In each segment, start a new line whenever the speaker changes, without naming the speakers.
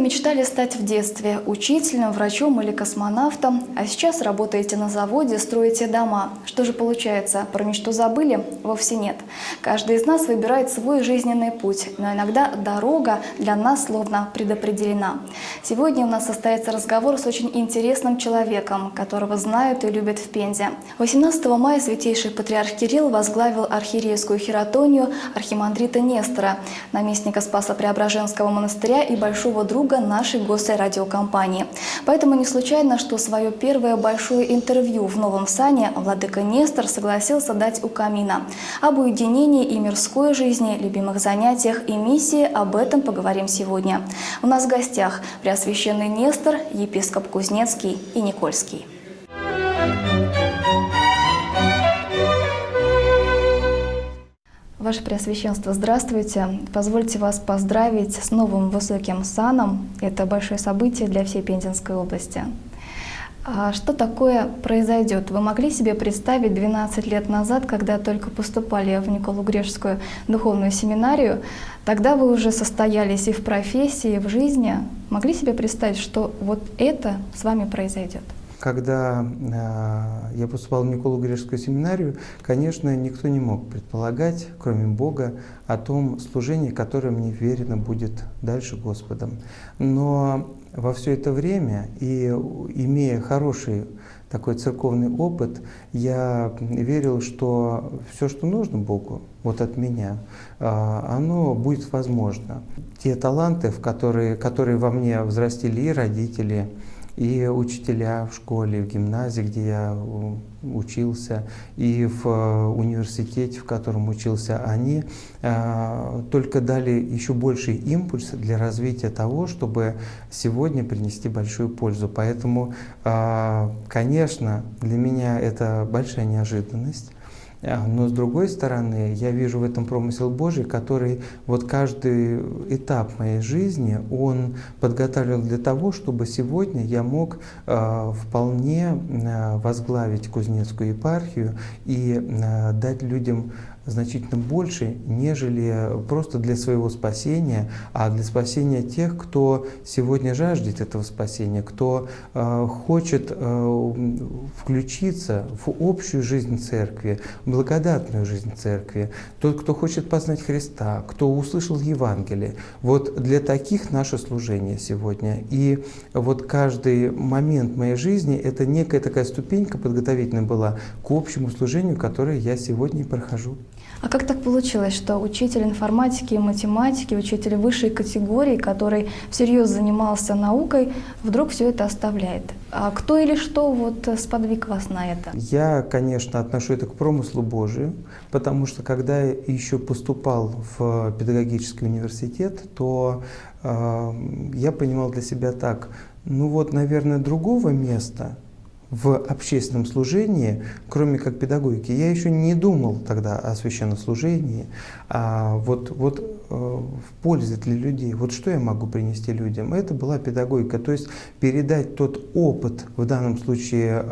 мечтали стать в детстве учителем, врачом или космонавтом, а сейчас работаете на заводе, строите дома. Что же получается, про мечту забыли? Вовсе нет. Каждый из нас выбирает свой жизненный путь, но иногда дорога для нас словно предопределена. Сегодня у нас состоится разговор с очень интересным человеком, которого знают и любят в Пензе. 18 мая святейший патриарх Кирилл возглавил архиерейскую хиратонию архимандрита Нестора, наместника Спасо-Преображенского монастыря и большого друга нашей госрадиокомпании. Поэтому не случайно, что свое первое большое интервью в Новом Сане владыка Нестор согласился дать у камина. Об уединении и мирской жизни, любимых занятиях и миссии об этом поговорим сегодня. У нас в гостях Преосвященный Нестор, епископ Кузнецкий и Никольский. Ваше Преосвященство, здравствуйте. Позвольте вас поздравить с новым высоким саном. Это большое событие для всей Пензенской области. А что такое произойдет? Вы могли себе представить 12 лет назад, когда только поступали в Николу-Грешскую духовную семинарию, тогда вы уже состоялись и в профессии, и в жизни. Могли себе представить, что вот это с вами произойдет?
Когда я поступал в Николу-Грешскую семинарию, конечно, никто не мог предполагать, кроме Бога, о том служении, которое мне верено будет дальше Господом. Но во все это время, и имея хороший такой церковный опыт, я верил, что все, что нужно Богу, вот от меня, оно будет возможно. Те таланты, которые во мне взрастили и родители, и учителя в школе, в гимназии, где я учился, и в университете, в котором учился, они только дали еще больший импульс для развития того, чтобы сегодня принести большую пользу. Поэтому, конечно, для меня это большая неожиданность. Но с другой стороны, я вижу в этом промысел Божий, который вот каждый этап моей жизни, он подготавливал для того, чтобы сегодня я мог вполне возглавить Кузнецкую епархию и дать людям значительно больше, нежели просто для своего спасения, а для спасения тех, кто сегодня жаждет этого спасения, кто хочет включиться в общую жизнь Церкви, в благодатную жизнь Церкви, тот, кто хочет познать Христа, кто услышал Евангелие. Вот для таких наше служение сегодня. И вот каждый момент моей жизни — это некая такая ступенька подготовительная была к общему служению, которое я сегодня и прохожу.
А как так получилось, что учитель информатики и математики, учитель высшей категории, который всерьез занимался наукой, вдруг все это оставляет? А кто или что вот сподвиг вас на это?
Я, конечно, отношу это к промыслу Божию, потому что когда я еще поступал в педагогический университет, то я понимал для себя так: ну вот, наверное, другого места в общественном служении, кроме как педагогики, я еще не думал тогда о священнослужении, в пользе для людей. Вот что я могу принести людям? Это была педагогика, то есть передать тот опыт, в данном случае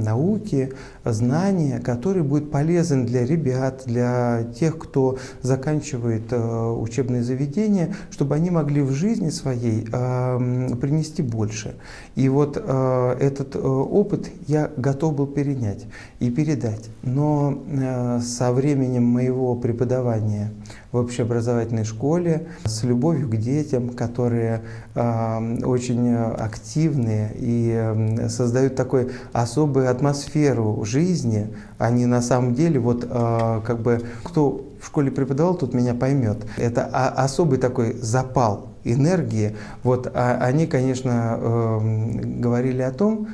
науки, знания, который будет полезен для ребят, для тех, кто заканчивает учебные заведения, чтобы они могли в жизни своей принести больше. И вот этот опыт я готов был перенять и передать. Но со временем моего преподавания в общеобразовательной школе, с любовью к детям, которые очень активные и создают такую особую атмосферу жизни, они на самом деле, кто в школе преподавал, тот меня поймет. Это особый такой запал энергии. Они, конечно, говорили о том,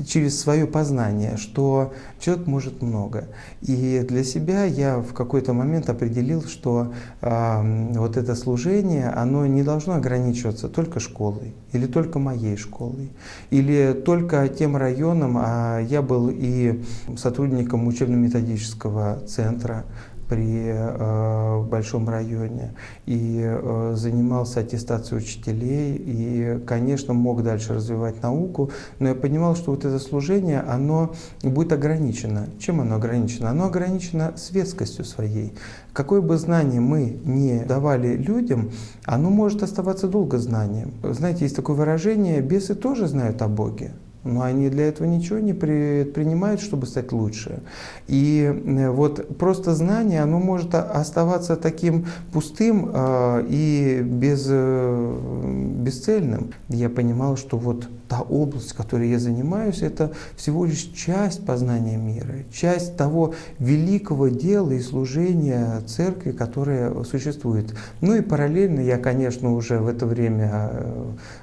через свое познание, что человек может много. И для себя я в какой-то момент определил, что вот это служение, оно не должно ограничиваться только школой, или только моей школой, или только тем районом, а я был и сотрудником учебно-методического центра при большом районе и занимался аттестацией учителей и, конечно, мог дальше развивать науку, но я понимал, что вот это служение, оно будет ограничено. Чем оно ограничено? Оно ограничено светскостью своей. Какое бы знание мы не давали людям, оно может оставаться долго знанием. Знаете, есть такое выражение: бесы тоже знают о Боге, но они для этого ничего не предпринимают, чтобы стать лучше. И вот просто знание, оно может оставаться таким пустым и бесцельным. Я понимал, что вот та область, которой я занимаюсь, это всего лишь часть познания мира, часть того великого дела и служения церкви, которое существует. Ну и параллельно я, конечно, уже в это время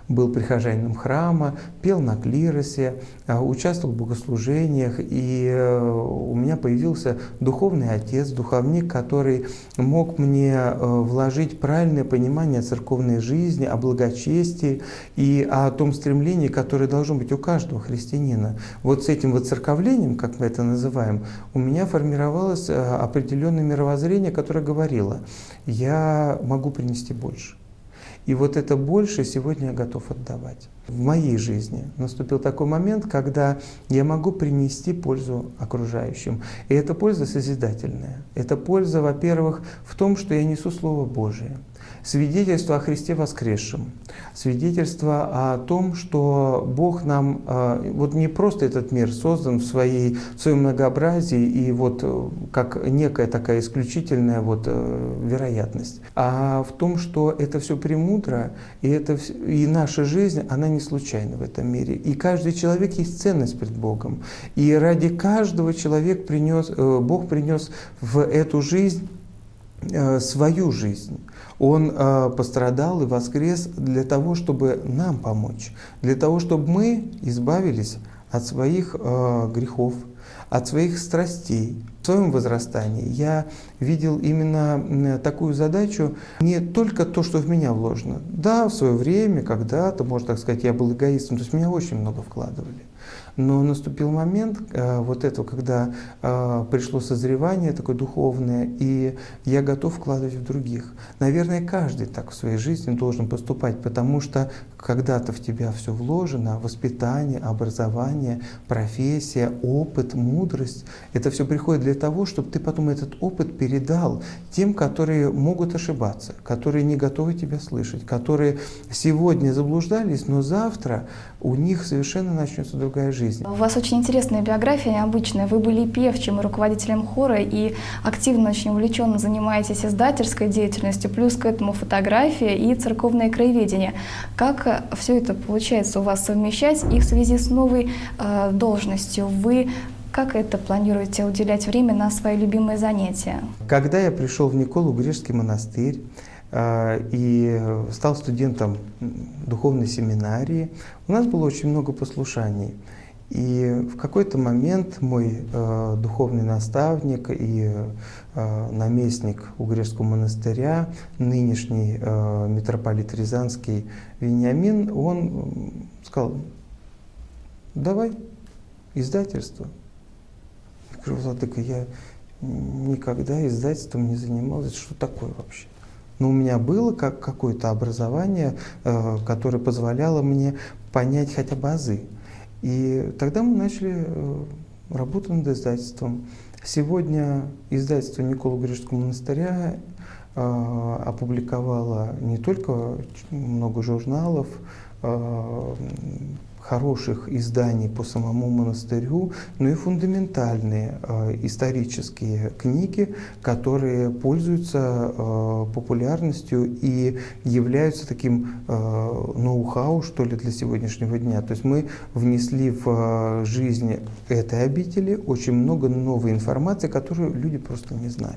был прихожанином храма, пел на клиросе, участвовал в богослужениях, и у меня появился духовный отец, духовник, который мог мне вложить правильное понимание церковной жизни, о благочестии и о том стремлении, которое должно быть у каждого христианина. Вот с этим воцерковлением, как мы это называем, у меня формировалось определенное мировоззрение, которое говорило: я могу принести больше. И вот это больше сегодня я готов отдавать. В моей жизни наступил такой момент, когда я могу принести пользу окружающим. И эта польза созидательная. Это польза, во-первых, в том, что я несу Слово Божие. Свидетельство о Христе воскресшем. Свидетельство о том, что Бог нам, вот не просто этот мир создан в своем многообразии и вот как некая такая исключительная вот вероятность, а в том, что это все премудро, и наша жизнь, она не случайна в этом мире. И каждый человек есть ценность пред Богом. И ради каждого Бог принес в эту жизнь свою жизнь. Он пострадал и воскрес для того, чтобы нам помочь, для того, чтобы мы избавились от своих грехов, от своих страстей. В своем возрастании я видел именно такую задачу, не только то, что в меня вложено. Да, в свое время, когда-то, можно так сказать, я был эгоистом, то есть в меня очень много вкладывали. Но наступил момент вот этого, когда пришло созревание такое духовное, и я готов вкладывать в других. Наверное, каждый так в своей жизни должен поступать, потому что когда-то в тебя все вложено: воспитание, образование, профессия, опыт, мудрость. Это все приходит для того, чтобы ты потом этот опыт передал тем, которые могут ошибаться, которые не готовы тебя слышать, которые сегодня заблуждались, но завтра у них совершенно начнется другая жизнь.
У вас очень интересная биография, необычная. Вы были певчим и руководителем хора, и активно, очень увлеченно занимаетесь издательской деятельностью, плюс к этому фотография и церковное краеведение. Как все это получается у вас совмещать, и в связи с новой должностью вы как это планируете уделять время на свои любимые занятия?
Когда я пришел в Николу-Грежский монастырь и стал студентом духовной семинарии, у нас было очень много послушаний. И в какой-то момент мой духовный наставник и наместник Угрешского монастыря, нынешний митрополит Рязанский Вениамин, он сказал: давай, издательство. Я говорю: владыка, я никогда издательством не занимался, что такое вообще? Но у меня было какое-то образование, которое позволяло мне понять хотя бы азы. И тогда мы начали работу над издательством. Сегодня издательство Николо-Грежского монастыря опубликовало не только много журналов, хороших изданий по самому монастырю, но и фундаментальные исторические книги, которые пользуются популярностью и являются таким ноу-хау, что ли, для сегодняшнего дня. То есть мы внесли в жизнь этой обители очень много новой информации, которую люди просто не знали.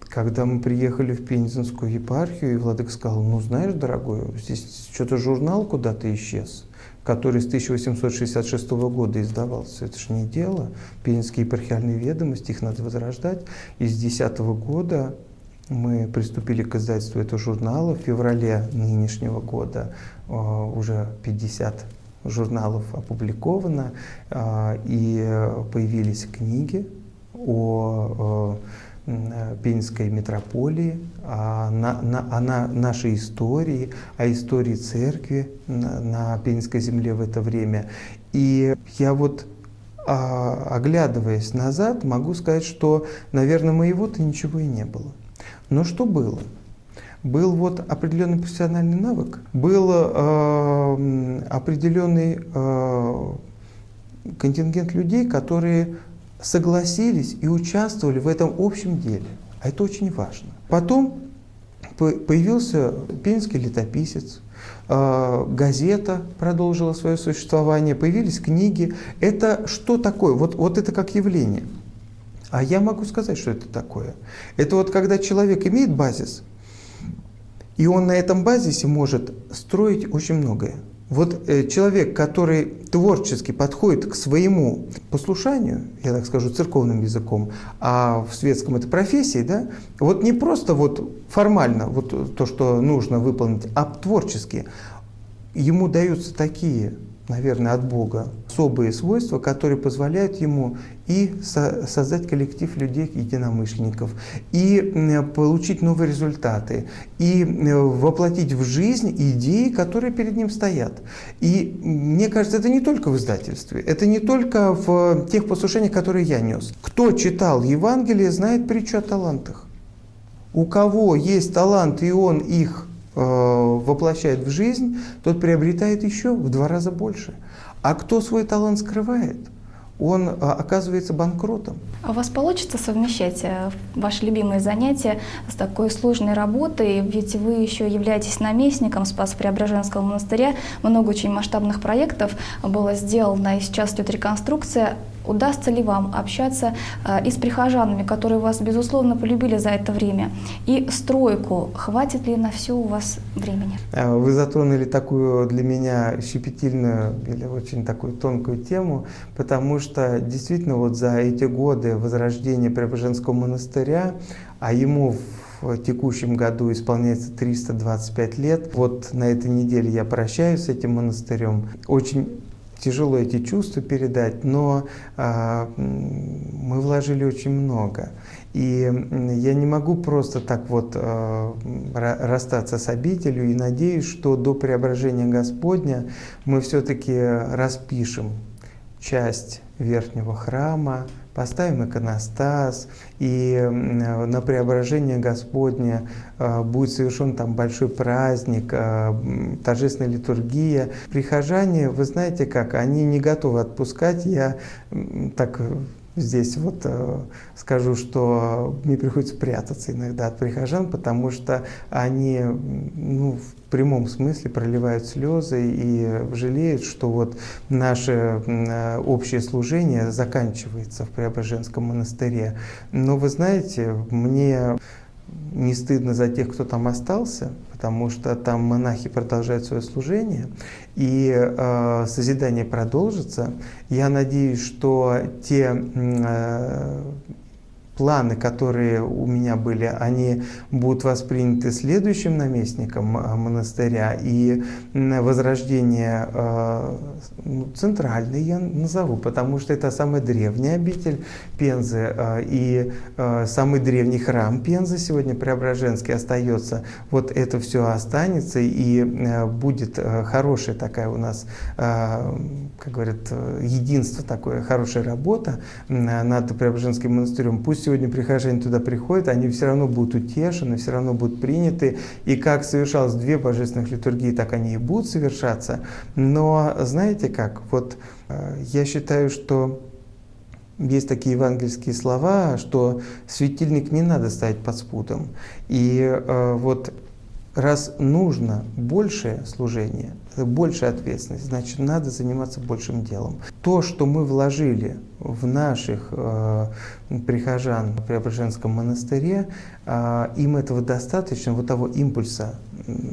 Когда мы приехали в Пензенскую епархию, и владыка сказал: ну знаешь, дорогой, здесь что-то журнал куда-то исчез, который с 1866 года издавался. Это ж не дело. Пензенские епархиальные ведомости, их надо возрождать. И с 2010 года мы приступили к издательству этого журнала. В феврале нынешнего года уже 50 журналов опубликовано, и появились книги о Пензенской митрополии, о нашей истории, о истории церкви на Пензенской земле в это время. И я вот, оглядываясь назад, могу сказать, что, наверное, моего-то ничего и не было. Но что было? Был вот определенный профессиональный навык, был определенный контингент людей, которые согласились и участвовали в этом общем деле. А это очень важно. Потом появился Пензенский летописец, газета продолжила свое существование, появились книги. Это что такое? Вот это как явление. А я могу сказать, что это такое. Это вот когда человек имеет базис, и он на этом базисе может строить очень многое. Вот человек, который творчески подходит к своему послушанию, я так скажу церковным языком, а в светском это профессии, да, вот не просто вот формально вот то, что нужно выполнить, а творчески. Ему даются такие, наверное, от Бога особые свойства, которые позволяют ему и создать коллектив людей, единомышленников, и получить новые результаты, и воплотить в жизнь идеи, которые перед ним стоят. И мне кажется, это не только в издательстве, это не только в тех послушаниях, которые я нес. Кто читал Евангелие, знает притчу о талантах. У кого есть талант, и он их воплощает в жизнь, тот приобретает еще в 2 раза больше. А кто свой талант скрывает, он оказывается банкротом.
А у вас получится совмещать ваши любимые занятия с такой сложной работой? Ведь вы еще являетесь наместником Спасо-Преображенского монастыря. Много очень масштабных проектов было сделано, и сейчас идет реконструкция. Удастся ли вам общаться и с прихожанами, которые вас, безусловно, полюбили за это время? И стройку, хватит ли на все у вас времени?
Вы затронули такую для меня щепетильную или очень такую тонкую тему, потому что действительно вот за эти годы возрождения Преображенского монастыря, а ему в текущем году исполняется 325 лет, вот на этой неделе я прощаюсь с этим монастырем. Очень тяжело эти чувства передать, но мы вложили очень много. И я не могу просто так вот расстаться с обителью, и надеюсь, что до преображения Господня мы все-таки распишем часть верхнего храма, поставим иконостас, и на преображение Господне будет совершен там большой праздник, торжественная литургия. Прихожане, вы знаете как, они не готовы отпускать. Я так здесь вот скажу, что мне приходится прятаться иногда от прихожан, потому что они в прямом смысле проливают слезы и жалеют, что вот наше общее служение заканчивается в Преображенском монастыре. Но вы знаете, мне не стыдно за тех, кто там остался, потому что там монахи продолжают свое служение, и созидание продолжится. Я надеюсь, что те планы, которые у меня были, они будут восприняты следующим наместником монастыря, и возрождение центральный я назову, потому что это самая древняя обитель Пензы, и самый древний храм Пензы сегодня Преображенский остается. Вот это все останется, и будет хорошая такая у нас, как говорят, единство такое, хорошая работа над Преображенским монастырем. Пусть сегодня прихожане туда приходят, они все равно будут утешены, все равно будут приняты. И как совершалось 2 божественных литургии, так они и будут совершаться. Но знаете как, вот я считаю, что есть такие евангельские слова, что светильник не надо ставить под спудом. И вот раз нужно большее служение, большая ответственность, значит, надо заниматься большим делом. То, что мы вложили в наших прихожан в Преображенском монастыре, им этого достаточно, вот того импульса,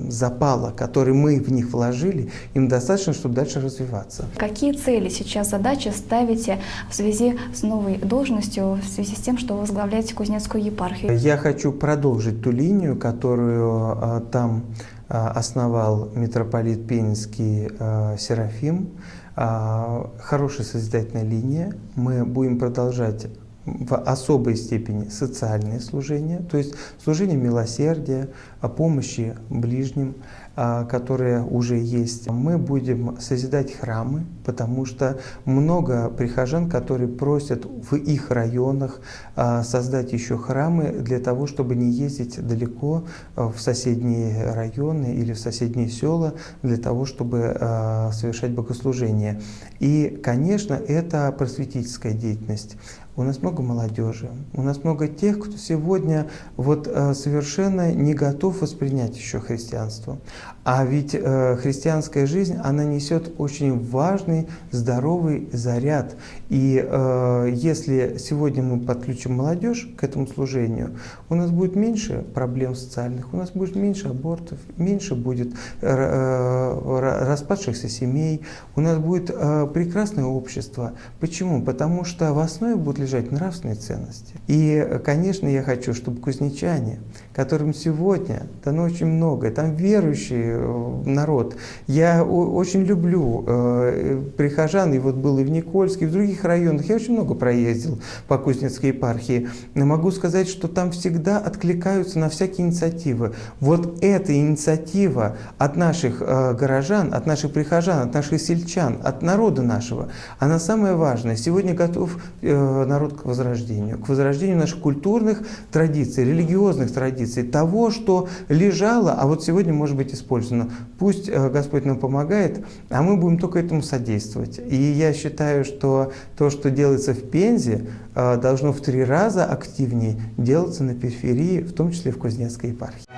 запала, который мы в них вложили, им достаточно, чтобы дальше развиваться.
Какие цели сейчас, задачи ставите в связи с новой должностью, в связи с тем, что вы возглавляете Кузнецкую епархию?
Я хочу продолжить ту линию, которую там основал митрополит Пензенский Серафим. Хорошая созидательная линия. Мы будем продолжать в особой степени социальные служения, то есть служение милосердия, помощи ближним, которые уже есть. Мы будем созидать храмы, потому что много прихожан, которые просят в их районах создать еще храмы для того, чтобы не ездить далеко в соседние районы или в соседние села для того, чтобы совершать богослужение. И, конечно, это просветительская деятельность. У нас много молодежи, у нас много тех, кто сегодня совершенно не готов воспринять еще христианство. А ведь христианская жизнь, она несет очень важный, здоровый заряд. И если сегодня мы подключим молодежь к этому служению, у нас будет меньше проблем социальных, у нас будет меньше абортов, меньше будет распадшихся семей, у нас будет прекрасное общество. Почему? Потому что в основе будут лежать нравственные ценности. И, конечно, я хочу, чтобы кузнечане, которым сегодня дано очень многое, там верующий народ, я очень люблю прихожан, и был и в Никольске, и в других районах, я очень много проездил по Кузнецкой епархии, но могу сказать, что там всегда откликаются на всякие инициативы. Вот эта инициатива от наших горожан, от наших прихожан, от наших сельчан, от народа нашего, она самая важная. Сегодня готов народ к возрождению наших культурных традиций, религиозных традиций, того, что лежало, а вот сегодня может быть использовано. Пусть Господь нам помогает, а мы будем только этому содействовать. И я считаю, что то, что делается в Пензе, должно в 3 раза активнее делаться на периферии, в том числе в Кузнецкой епархии.